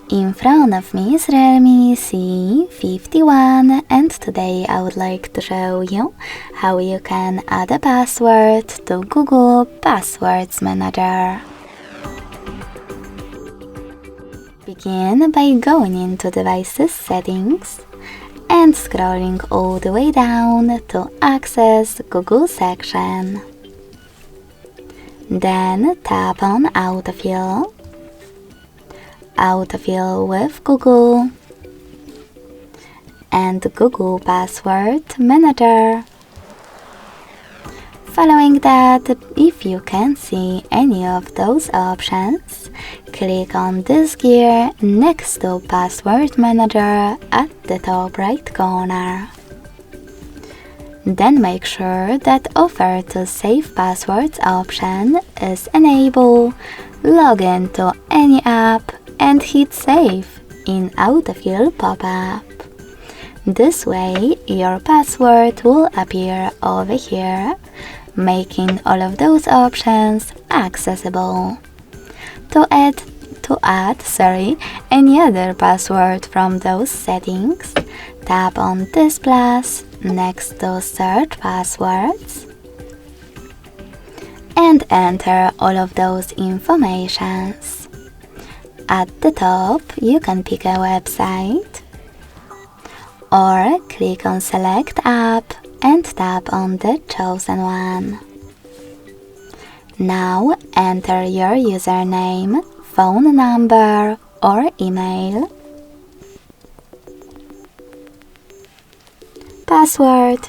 In front of me is Realme C51 and today I would like to show you how you can add a password to Google Passwords Manager. Begin by going into Devices Settings and scrolling all the way down to access Google section. Then tap on Autofill, Autofill with Google, and Google Password Manager. Following that, if you can't see any of those options, click on this gear next to Password Manager at the top right corner. Then make sure that Offer to Save Passwords option is enabled, log in to any app and hit Save in Autofill pop-up. This way, your password will appear over here, making all of those options accessible. To add any other password from those settings, tap on this plus next to Search Passwords and enter all of those informations. At the top, you can pick a website or click on Select App and tap on the chosen one. Now enter your username, phone number or email, password,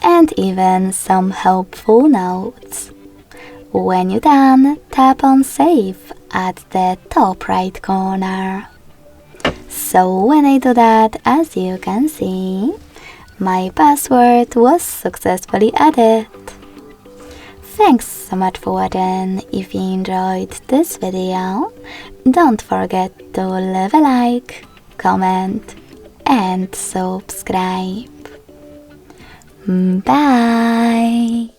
and even some helpful notes. When you're done, tap on Save at the top right corner. So when I do that, as you can see, my password was successfully added. Thanks so much for watching. If you enjoyed this video, don't forget to leave a like, comment and subscribe. Bye!